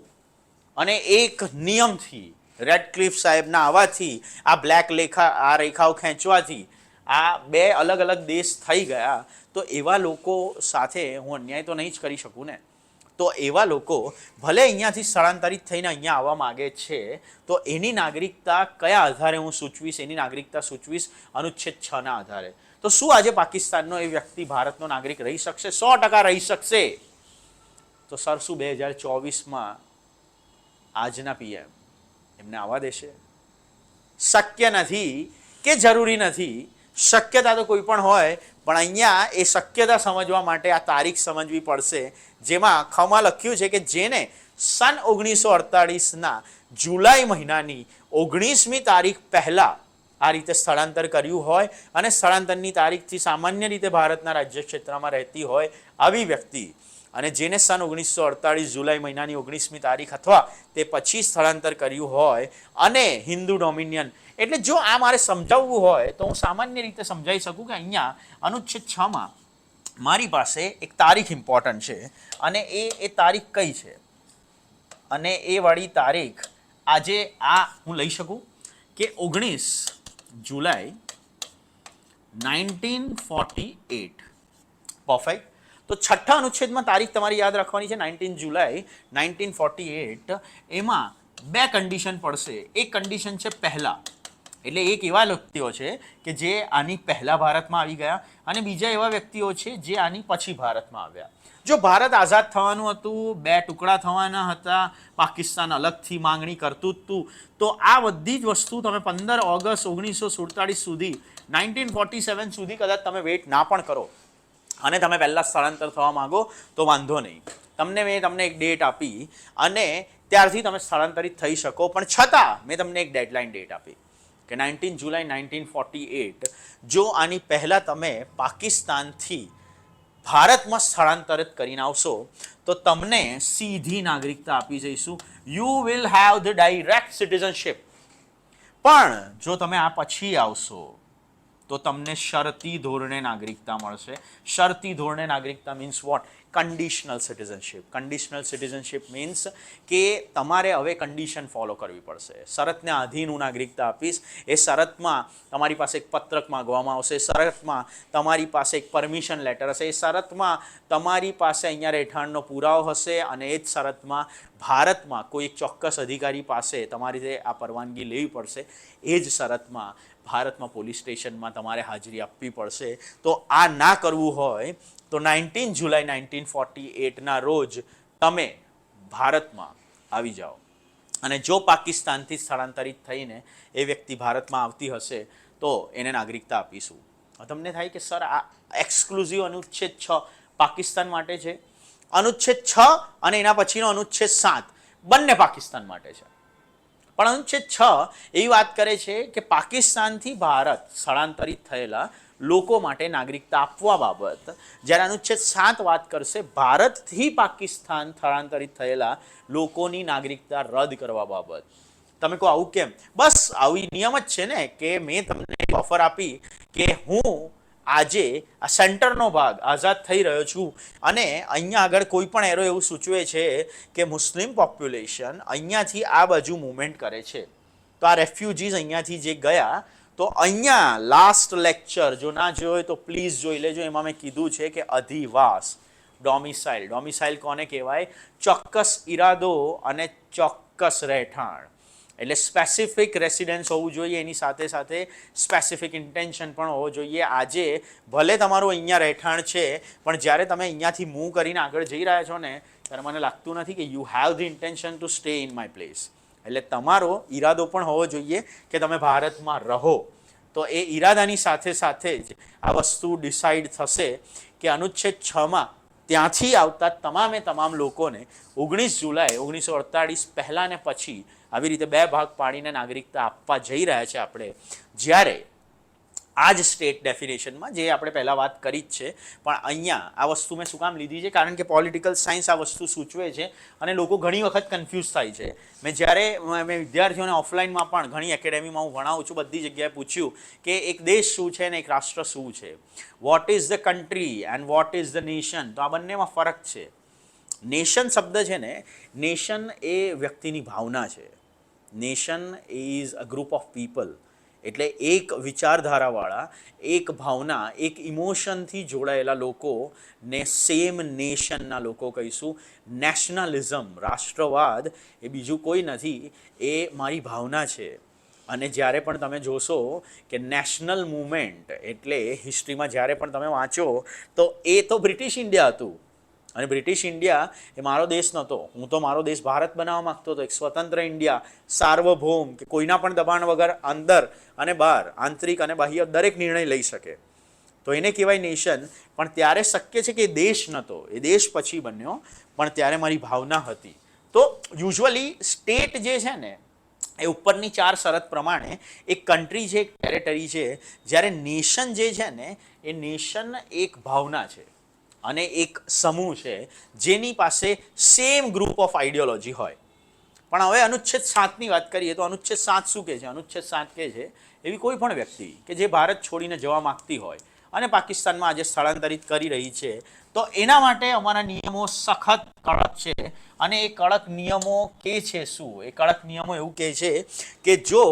અને એક નિયમથી રેડક્લિફ સાહેબના આવવાથી આ બ્લેક રેખાઓ ખેંચવાથી આ બે અલગ અલગ દેશ થઈ ગયા, તો એવા લોકો સાથે હું અન્યાય તો નહીં જ કરી શકું ને. તો એવા લોકો ભલે અહીંયાથી સ્થળાંતરિત થઈને અહીંયા આવવા માગે છે, તો એની નાગરિકતા કયા આધારે હું સૂચવીશ? એની નાગરિકતા સૂચવીશ અનુચ્છેદ 6ના આધારે. તો શું આજે પાકિસ્તાનનો એ વ્યક્તિ ભારતનો નાગરિક રહી શકશે? 100% રહી શકશે. તો સર શું 2024માં આજના પીએમ એમને આવવા દેશે? શક્ય નથી કે જરૂરી નથી. શક્યતા તો કોઈ પણ હોય, પણ અહીંયા એ શક્યતા સમજવા માટે આ તારીખ સમજવી પડશે, જેમાં ખમાં લખ્યું છે કે જેને સન 1948ના જુલાઈ મહિનાની 19મી તારીખ પહેલાં આ રીતે સ્થળાંતર કર્યું હોય અને સ્થળાંતરની તારીખથી સામાન્ય રીતે ભારતના રાજ્ય ક્ષેત્રમાં રહેતી હોય આવી વ્યક્તિ, અને જેને સન 1948 જુલાઈ મહિનાની 19મી તારીખ અથવા તે પછી સ્થળાંતર કર્યું હોય, અને હિન્દુ ડોમિનિયન, એટલે જો આ મારે સમજાવવું હોય તો હું સામાન્ય રીતે સમજાવી શકું કે અહીંયા અનુચ્છેદ 6માં મારી પાસે એક તારીખ ઇમ્પોર્ટન્ટ છે, અને એ તારીખ કઈ છે, અને એ વાળી તારીખ આજે આ હું લઈ શકું કે 19 જુલાઈ 1948. પરફેક્ટ. તો છઠ્ઠા અનુચ્છેદમાં તારીખ તમારી યાદ રાખવાની છે 19 જુલાઈ 1948. એમાં બે કન્ડિશન પડશે. એક કન્ડિશન છે પહેલા, એટલે એક એવા વ્યક્તિઓ છે કે જે આની પહેલા ભારતમાં આવી ગયા, અને બીજા એવા વ્યક્તિઓ છે જે આની પછી ભારતમાં આવ્યા. જો ભારત આઝાદ થવાનું હતું, બે ટુકડા થવાના હતા, પાકિસ્તાન અલગથી માંગણી કરતું હતું, તો આ બધી જ વસ્તુ તમે 15 ઓગસ્ટ 1947 સુધી 1947 સુધી કદાચ તમે વેઇટ ના પણ કરો અને તમે પહેલાં સ્થળાંતર થવા માંગો તો વાંધો નહીં. મેં તમને એક ડેટ આપી અને ત્યારથી તમે સ્થળાંતરિત થઈ શકો, પણ છતાં મેં તમને એક ડેડલાઇન ડેટ આપી કે 19 જુલાઈ 1948 જો આની પહેલાં તમે પાકિસ્તાનથી ભારતમાં સ્થળાંતરિત કરીને આવશો તો તમને સીધી નાગરિકતા આપી જઈશું. You will have the direct citizenship. પણ જો તમે આ પછી આવશો તો તમને શરતી ધોરણે નાગરિકતા મળશે. શરતી ધોરણે નાગરિકતા means what? Conditional citizenship. Conditional citizenship means કે તમારે હવે કન્ડિશન ફોલો કરવી પડશે. શરતને આધીન હું નાગરિકતા આપીશ. એ શરતમાં તમારી પાસે એક પત્રક માંગવામાં આવશે, શરતમાં તમારી પાસે એક પરમિશન લેટર હશે, એ શરતમાં તમારી પાસે અહીંયા રહેઠાણનો પુરાવો હશે, અને એ જ શરતમાં ભારતમાં કોઈ એક ચોક્કસ અધિકારી પાસે તમારી આ પરવાનગી લેવી પડશે. એ જ શરતમાં ભારતમાં પોલીસ સ્ટેશનમાં તમારે હાજરી આપવી પડશે. તો આ ના કરવું હોય તો 19 જુલાઈ 1948ના રોજ તમે ભારતમાં આવી જાઓ, અને જો પાકિસ્તાનથી સ્થળાંતરિત થઈને એ વ્યક્તિ ભારતમાં આવતી હશે તો એને નાગરિકતા આપીશું. તમને થાય કે સર આ એક્સક્લુઝિવ અનુચ્છેદ 6 પાકિસ્તાન માટે છે, અનુચ્છેદ 6 અને એના પછીનો અનુચ્છેદ 7 બંને પાકિસ્તાન માટે છે. પણ અનુચ્છેદ 6 એવી વાત કરે છે કે પાકિસ્તાનથી ભારત સ્થળાંતરિત થયેલા લોકો માટે નાગરિકતા આપવા બાબત, જ્યારે અનુચ્છેદ 7 વાત કરશે ભારતથી પાકિસ્તાન સ્થળાંતરિત થયેલા લોકોની નાગરિકતા રદ કરવા બાબત. તમે કહો આવું કેમ? બસ આવી નિયમ જ છે ને કે મેં તમને ઓફર આપી કે હું આજે આ સેન્ટરનો ભાગ આઝાદ થઈ રહ્યો છું, અને અહીંયા આગળ કોઈ પણ એરો એવું સૂચવે છે કે મુસ્લિમ પોપ્યુલેશન અહીંયાથી આ બાજુ મૂવમેન્ટ કરે છે, તો આ રેફ્યુજીઝ અહીંયાથી જે ગયા, તો અહીંયા લાસ્ટ લેક્ચર જો ના જોયો તો પ્લીઝ જોઈ લેજો. એમાં મેં કીધું છે કે અધિવાસ, ડોમિસાઇલ. ડોમિસાઇલ કોને કહેવાય? ચોક્કસ ઈરાદો અને ચોક્કસ રહેઠાણ, એટલે સ્પેસિફિક રેસિડન્સ હોવું જોઈએ, એની સાથે સાથે સ્પેસિફિક ઇન્ટેન્શન પણ હોવો જોઈએ. આજે ભલે તમારું અહીંયા રહેઠાણ છે, પણ જ્યારે તમે અહીંયાથી મૂવ કરીને આગળ જઈ રહ્યા છો ને, ત્યારે મને લાગતું નથી કે you have the intention to stay in my place. એટલે તમારો ઈરાદો પણ હોવો જોઈએ કે તમે ભારતમાં રહો. તો એ ઈરાદાની સાથે સાથે જ આ વસ્તુ ડિસાઇડ થશે કે અનુચ્છેદ 6માં ત્યાંથી આવતા તમામ લોકોને 19 જુલાઈ 1948 પહેલાં ને પછી આવી રીતે બે ભાગ પાડીને નાગરિકતા આપવા જઈ રહ્યા છે આપણે, જ્યારે આ જ સ્ટેટ ડેફિનેશનમાં જે આપણે પહેલાં વાત કરી જ છે, પણ અહીંયા આ વસ્તુ મેં શું કામ લીધી છે, કારણ કે પોલિટિકલ સાયન્સ આ વસ્તુ સૂચવે છે અને લોકો ઘણી વખત કન્ફ્યુઝ થાય છે. મેં વિદ્યાર્થીઓને ઓફલાઈનમાં પણ ઘણી એકેડેમીમાં હું ભણાવું છું, બધી જગ્યાએ પૂછ્યું કે એક દેશ શું છે અને એક રાષ્ટ્ર શું છે. What is the country and what is the nation. તો આ બંનેમાં ફરક છે. નેશન શબ્દ છે ને, નેશન એ વ્યક્તિની ભાવના છે. Nation is a group of people, એટલે એક વિચારધારાવાળા, એક ભાવના, એક ઇમોશનથી જોડાયેલા લોકોને સેમ નેશનના લોકો કહીશું. નેશનલિઝમ, રાષ્ટ્રવાદ એ બીજું કોઈ નથી, એ મારી ભાવના છે. અને જ્યારે પણ તમે જોશો કે નેશનલ મૂવમેન્ટ એટલે હિસ્ટ્રીમાં જ્યારે પણ તમે વાંચો તો એ તો બ્રિટિશ ઇન્ડિયા હતું, અને બ્રિટિશ ઇન્ડિયા એ મારો દેશ નહોતો. હું તો મારો દેશ ભારત બનાવવા માગતો હતો, એક સ્વતંત્ર ઇન્ડિયા, સાર્વભૌમ, કે કોઈના પણ દબાણ વગર અંદર અને બહાર, આંતરિક અને બાહ્ય દરેક નિર્ણય લઈ શકે. તો એને કહેવાય નેશન. પણ ત્યારે શક્ય છે કે દેશ નહોતો, એ દેશ પછી બન્યો, પણ ત્યારે મારી ભાવના હતી. તો યુઝ્યુઅલી સ્ટેટ જે છે ને એ ઉપરની 4 શરત પ્રમાણે એક કન્ટ્રી છે, એક ટેરેટરી છે, જ્યારે નેશન જે છે ને એ નેશન એક ભાવના છે અને એક સમૂહ છે જેની પાસે સેમ ગ્રુપ ઓફ આઈડિયોલોજી હોય. પણ હવે અનુચ્છેદ 7ની વાત કરીએ તો અનુચ્છેદ 7 શું કહે છે? અનુચ્છેદ 7 કહે છે એવી કોઈ પણ વ્યક્તિ કે જે ભારત છોડીને જવા માગતી હોય અને પાકિસ્તાનમાં આજે સ્થળાંતરિત કરી રહી છે, તો એના માટે અમારા નિયમો સખત કડક છે. અને એ કડક નિયમો કે છે શું? એ કડક નિયમો એવું કહે છે કે જો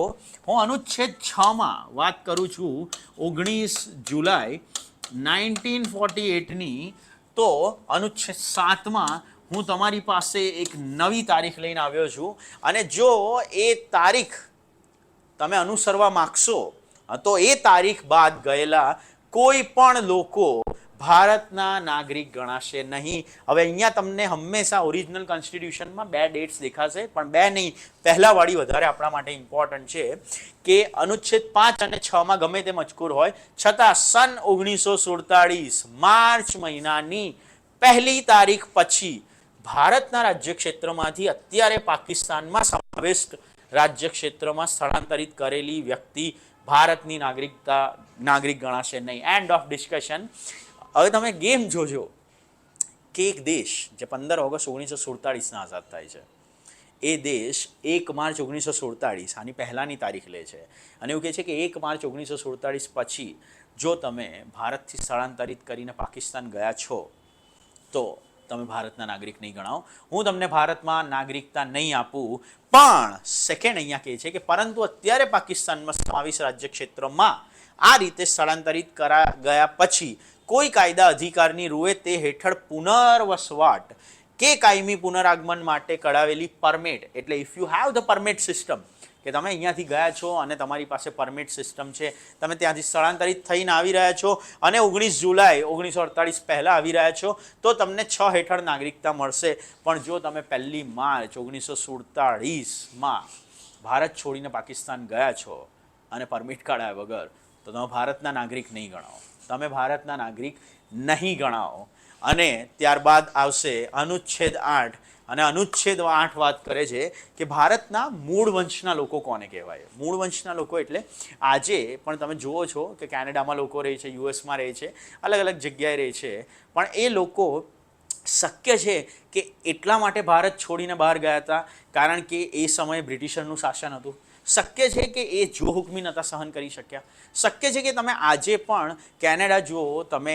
હું અનુચ્છેદ 6માં વાત કરું છું 19 જુલાઈ 1948ની, તો અનુચ્છેદ 7માં હું તમારી પાસે એક નવી તારીખ લઈને આવ્યો છું, અને જો એ તારીખ તમે અનુસરવા માગશો તો એ તારીખ બાદ ગયેલા કોઈ પણ લોકો ભારતના નાગરિક ગણાશે નહીં. હવે અહીંયા તમને હંમેશા ઓરિજિનલ કોન્સ્ટિટ્યુશનમાં 2 ડેટ્સ દેખાશે, પણ 2 નહીં, પહેલાવાળી વધારે આપણા માટે ઇમ્પોર્ટન્ટ છે કે અનુચ્છેદ 5 અને 6માં ગમે તે મજકૂર હોય છતાં સન 1947 માર્ચ મહિનાની 1લી તારીખ પછી ભારતના રાજ્ય ક્ષેત્રમાંથી અત્યારે પાકિસ્તાનમાં સમાવિષ્ટ રાજ્ય ક્ષેત્રમાં સ્થળાંતરિત કરેલી વ્યક્તિ ભારતની નાગરિક ગણાશે નહીં. End of discussion. હવે તમે ગેમ જોજો કે એક દેશ જે 15 ઓગસ્ટ 1947ના આઝાદ થાય છે, એ દેશ 1 માર્ચ 1947 આની પહેલાંની તારીખ લે છે અને એવું કહે છે કે 1 માર્ચ 1947 પછી જો તમે ભારતથી સ્થળાંતરિત કરીને પાકિસ્તાન ગયા છો તો તમે ભારતના નાગરિક નહીં ગણાવો, હું તમને ભારતમાં નાગરિકતા નહીં આપું. પણ સેકન્ડ અહીંયા કહે છે કે પરંતુ અત્યારે પાકિસ્તાનમાં સમાવિષ્ટ રાજ્ય ક્ષેત્રમાં આ રીતે સ્થળાંતરિત ગયા પછી કોઈ કાયદા અધિકારની રૂએ તે હેઠળ પુનર્વસવાટ કે કાયમી પુનરાગમન માટે કઢાવેલી પરમિટ, એટલે if you have the permit system, કે તમે અહીંયાથી ગયા છો અને તમારી પાસે પરમિટ સિસ્ટમ છે, તમે ત્યાંથી સ્થળાંતરિત થઈને આવી રહ્યા છો અને 19 જુલાઈ 1948 પહેલાં આવી રહ્યા છો, તો તમને 6 હેઠળ નાગરિકતા મળશે. પણ જો તમે 1 માર્ચ 1947માં ભારત છોડીને પાકિસ્તાન ગયા છો અને પરમિટ કાઢ્યા વગર, તો તમે ભારતના નાગરિક નહીં ગણાવો, તમે ભારતના નાગરિક નહીં ગણાવો. અને ત્યારબાદ આવશે અનુચ્છેદ 8, અને અનુચ્છેદ 8 વાત કરે છે કે ભારતના મૂળ વંશના લોકો કોને કહેવાય. મૂળ વંશના લોકો એટલે આજે પણ તમે જુઓ છો કે કેનેડામાં લોકો રહે છે, યુએસમાં રહે છે, અલગ અલગ જગ્યાએ રહે છે, પણ એ લોકો શક્ય છે કે એટલા માટે ભારત છોડીને બહાર ગયા હતા કારણ કે એ સમયે બ્રિટિશરનું શાસન હતું. શક્ય છે કે એ જો હુકમી નહોતા સહન કરી શક્યા. શક્ય છે કે તમે આજે પણ કેનેડા જુઓ, તમે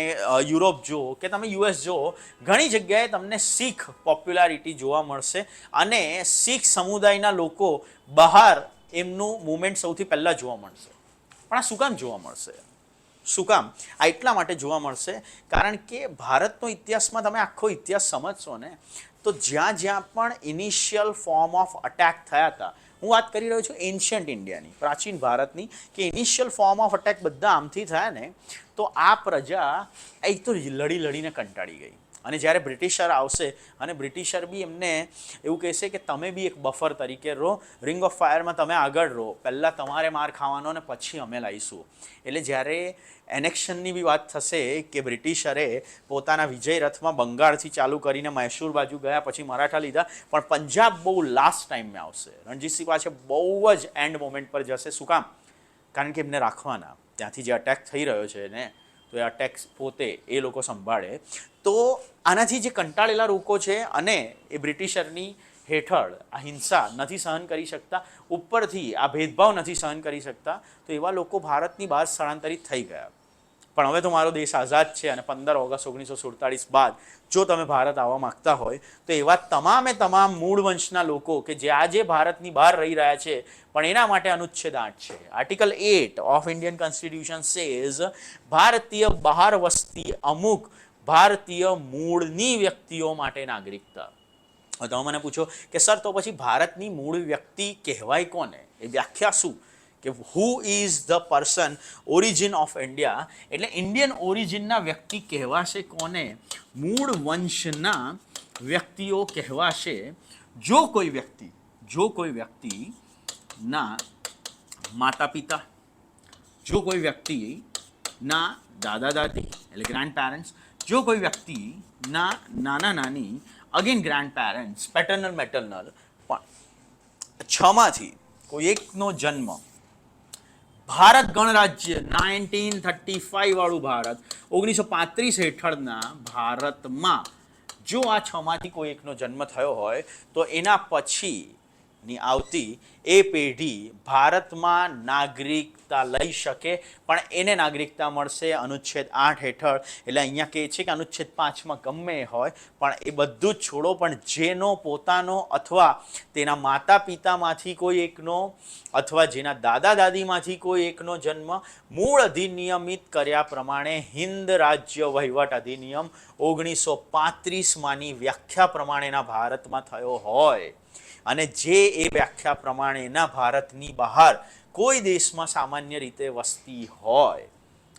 યુરોપ જુઓ કે તમે યુએસ જુઓ, ઘણી જગ્યાએ તમને શીખ પોપ્યુલારિટી જોવા મળશે અને શીખ સમુદાયના લોકો બહાર એમનું મૂવમેન્ટ સૌથી પહેલાં જોવા મળશે. પણ આ શું કામ જોવા મળશે? શું કામ? આ એટલા માટે જોવા મળશે કારણ કે ભારતનો ઇતિહાસમાં તમે આખો ઇતિહાસ સમજશો ને, તો જ્યાં જ્યાં પણ ઇનિશિયલ ફોર્મ ઓફ અટેક થયા હતા, હું વાત કરી રહ્યો છું એન્શિયન્ટ ઇન્ડિયાની, પ્રાચીન ભારતની, કે ઇનિશિયલ ફોર્મ ઓફ અટેક બધા આમથી થયા ને, તો આ પ્રજા એક તો લડીને કંટાળી ગઈ અને જ્યારે બ્રિટિશર આવશે અને બ્રિટિશર બી એમને એવું કહેશે કે તમે બી એક બફર તરીકે રહો, રિંગ ઓફ ફાયરમાં તમે આગળ રહો, પહેલાં તમારે માર ખાવાનો ને પછી અમે લાવીશું. એટલે જ્યારે એનેક્શનની બી વાત થશે કે બ્રિટિશરે પોતાના વિજય રથમાં બંગાળથી ચાલુ કરીને મૈસૂર બાજુ ગયા, પછી મરાઠા લીધા, પણ પંજાબ બહુ લાસ્ટ ટાઈમમાં આવશે. રણજીતસિંહ પાસે બહુ જ એન્ડ મોમેન્ટ પર જશે. શું કામ? કારણ કે એમને રાખવાના, ત્યાંથી જે અટેક થઈ રહ્યો છે ને, તો એ અટેક પોતે એ લોકો સંભાળે. તો આનાથી જે કંટાળેલા લોકો છે અને એ બ્રિટિશરની હેઠળ આ હિંસા નથી સહન કરી શકતા, ઉપરથી આ ભેદભાવ નથી સહન કરી શકતા, તો એવા લોકો ભારતની બહાર સ્થળાંતરિત થઈ ગયા. પણ હવે તો મારો દેશ આઝાદ છે અને 15 ઓગસ્ટ 1947 બાદ જો તમે ભારત આવવા માગતા હોય તો એવા તમામે તમામ મૂળ વંશના લોકો કે જે આજે ભારતની બહાર રહી રહ્યા છે, પણ એના માટે અનુચ્છેદ 8 છે. Article 8 of Indian constitution says ભારતીય બહાર વસતી અમુક ભારતીય મૂળની વ્યક્તિઓ માટે નાગરિકતા. તમે મને પૂછો કે સર તો પછી ભારતની મૂળ વ્યક્તિ કહેવાય કોને? એ વ્યાખ્યા શું? કે who is the person origin of India, એટલે ઇન્ડિયન ઓરિજિનના વ્યક્તિ કહેવાશે કોને? મૂળ વંશના વ્યક્તિઓ કહેવાશે જો કોઈ વ્યક્તિના માતા પિતા, જો કોઈ વ્યક્તિના દાદા દાદી એટલે ગ્રાન્ડ પેરેન્ટ્સ, જો કોઈ વ્યક્તિના નાના નાની, અગેન ગ્રાન્ડ પેરેન્ટ્સ, પેટર્નલ મેટર્નલ, પણ 6માંથી કોઈ એકનો જન્મ ભારત ગણરાજ્ય 1935 વાળું ભારત, 1935 હેઠળના ભારતમાં જો આ 6માંથી કોઈ એકનો જન્મ થયો હોય તો એના પછીની આવતી એ પેઢી ભારતમાં નાગરિકતા લઈ શકે, પણ એને નાગરિકતા મળશે અનુચ્છેદ 8 હેઠળ. એટલે અહીંયા કહે છે કે અનુચ્છેદ 5માં ગમે હોય, પણ એ બધું જ છોડો, પણ જેનો પોતાનો અથવા તેના માતા પિતામાંથી કોઈ એકનો અથવા જેના દાદા દાદીમાંથી કોઈ એકનો જન્મ મૂળ અધિનિયમિત કર્યા પ્રમાણે હિન્દ રાજ્ય વહીવટ અધિનિયમ 1935માંની વ્યાખ્યા પ્રમાણેના ભારતમાં થયો હોય અને જે એ વ્યાખ્યા પ્રમાણેના ભારતની બહાર કોઈ દેશમાં સામાન્ય રીતે વસતી હોય,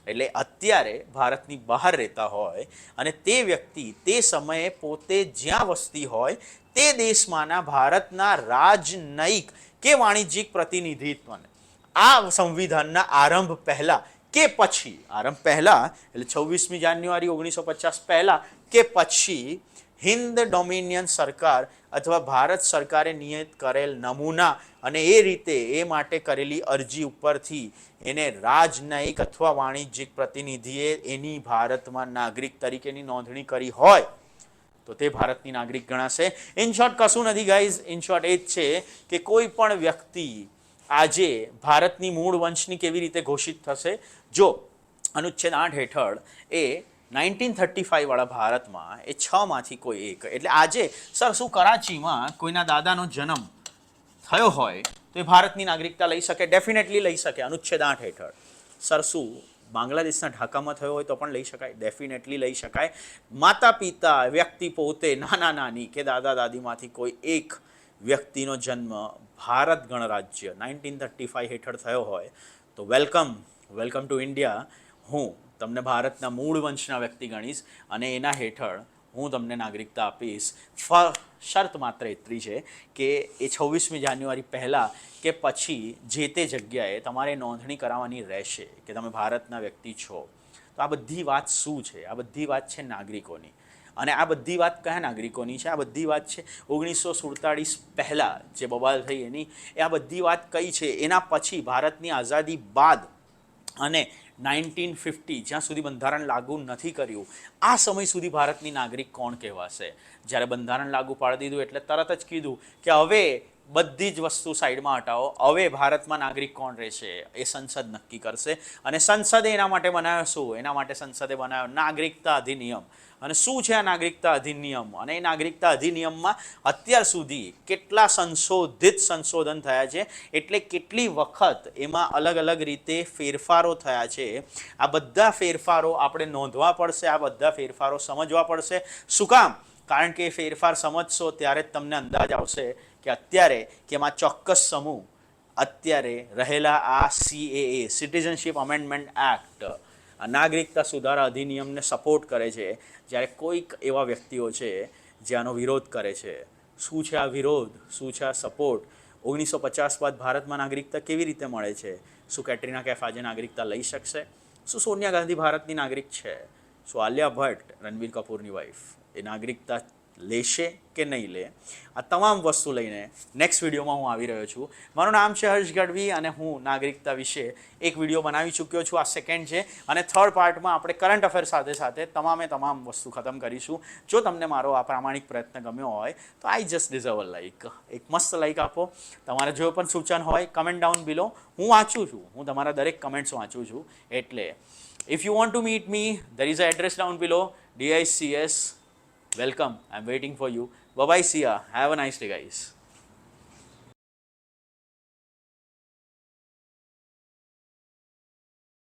એટલે અત્યારે ભારતની બહાર રહેતા હોય અને તે વ્યક્તિ તે સમયે પોતે જ્યાં વસતી હોય તે દેશમાંના ભારતના રાજનયિક કે વાણિજ્યિક પ્રતિનિધિત્વને આ સંવિધાનના આરંભ પહેલાં કે પછી, આરંભ પહેલાં એટલે 26મી જાન્યુઆરી 1950 પહેલાં કે પછી હિન્દ ડોમિનિયન સરકાર અથવા ભારત સરકારે નિયત કરેલ નમૂના અને એ રીતે એ માટે કરેલી અરજી ઉપરથી એને રાજનયિક અથવા વાણિજ્યિક પ્રતિનિધિએ એની ભારતમાં નાગરિક તરીકેની નોંધણી કરી હોય તો તે ભારતની નાગરિક ગણાશે. ઇન શોર્ટ કશું નથી ગાઈઝ, ઇન શોર્ટ એ જ છે કે કોઈ પણ વ્યક્તિ આજે ભારતની મૂળ વંશની કેવી રીતે ઘોષિત થશે? જો અનુચ્છેદ 8 હેઠળ એ 1935 વાળા ભારતમાં એ 6માંથી કોઈ એક, એટલે આજે સર શું કરાચીમાં કોઈના દાદાનો જન્મ થયો હોય તો એ ભારતની નાગરિકતા લઈ શકે? ડેફિનેટલી લઈ શકે અનુચ્છેદ 8 હેઠળ. સર શું બાંગ્લાદેશના ઢાકામાં થયો હોય તો પણ લઈ શકાય? ડેફિનેટલી લઈ શકાય. માતા પિતા વ્યક્તિ પોતે નાના નાની કે દાદા દાદીમાંથી કોઈ એક વ્યક્તિનો જન્મ ભારત ગણરાજ્ય 1935 હેઠળ થયો હોય તો વેલકમ ટુ ઇન્ડિયા. હું તમને ભારતના મૂળ વંશના વ્યક્તિ ગણીશ અને એના હેઠળ હું તમને નાગરિકતા આપીશ. શરત માત્ર એટલી છે કે એ 26મી જાન્યુઆરી પહેલાં કે પછી જે તે જગ્યાએ તમારે નોંધણી કરાવવાની રહેશે કે તમે ભારતના વ્યક્તિ છો. તો આ બધી વાત શું છે? આ બધી વાત છે નાગરિકોની. અને આ બધી વાત કયા નાગરિકોની છે? આ બધી વાત છે 1947 પહેલાં જે બબાલ થઈ એની. એ આ બધી વાત કઈ છે? એના પછી ભારતની આઝાદી બાદ અને 1950 જ્યાં સુધી બંધારણ લાગુ નથી કર્યું આ સમય સુધી ભારતની નાગરિક કોણ કહેવાશે? જ્યારે બંધારણ લાગુ પાડી દીધું એટલે તરત જ કીધું કે હવે બધી જ વસ્તુ સાઈડમાં હટાવો, હવે ભારતમાં નાગરિક કોણ રહેશે એ સંસદ નક્કી કરશે. અને સંસદે એના માટે બનાવ્યો શું? એના માટે સંસદે બનાવ્યો નાગરિકતા અધિનિયમ. અને શું છે આ નાગરિકતા અધિનિયમ? અને એ નાગરિકતા અધિનિયમમાં અત્યાર સુધી કેટલા સંશોધન થયા છે, એટલે કેટલી વખત એમાં અલગ અલગ રીતે ફેરફારો થયા છે. આ બધા ફેરફારો આપણે નોંધવા પડશે, આ બધા ફેરફારો સમજવા પડશે. શું કામ? કારણ કે ફેરફાર સમજશો ત્યારે જ તમને અંદાજ આવશે કે અત્યારે કે એમાં ચોક્કસ સમૂહ અત્યારે રહેલા આ CAA સિટીઝનશીપ અમેન્ડમેન્ટ એક્ટ નાગરિકતા સુધારા અધિનિયમને સપોર્ટ કરે છે, જ્યારે કોઈક એવા વ્યક્તિઓ છે જે આનો વિરોધ કરે છે. શું છે આ વિરોધ, શું છે આ સપોર્ટ? 1950 બાદ ભારતમાં નાગરિકતા કેવી રીતે મળે છે? શું કેટરીના કૈફ આજે નાગરિકતા લઈ શકશે? શું સોનિયા ગાંધી ભારતની નાગરિક છે? શું આલિયા ભટ્ટ, રણબીર કપૂરની વાઈફ, એ નાગરિકતા લેશે કે નહીં લે? આ તમામ વસ્તુ લઈને નેક્સ્ટ વિડીયોમાં હું આવી રહ્યો છું. મારું નામ છે હર્ષ ગઢવી અને હું નાગરિકતા વિશે એક વિડીયો બનાવી ચૂક્યો છું. આ સેકન્ડ છે અને થર્ડ પાર્ટમાં આપણે કરંટ અફેર સાથે સાથે તમામ વસ્તુ ખતમ કરીશું. જો તમને મારો આ પ્રામાણિક પ્રયત્ન ગમ્યો હોય તો I just deserve a like. એક મસ્ત લાઈક આપો. તમારે જો પણ સૂચન હોય કમેન્ટ ડાઉન બિલો. હું વાંચું છું, હું તમારા દરેક કમેન્ટ્સ વાંચું છું. એટલે if you want to meet me, there is an address down below, DICS. Welcome. I'm waiting for you. Bye bye. See ya. Have a nice day, guys.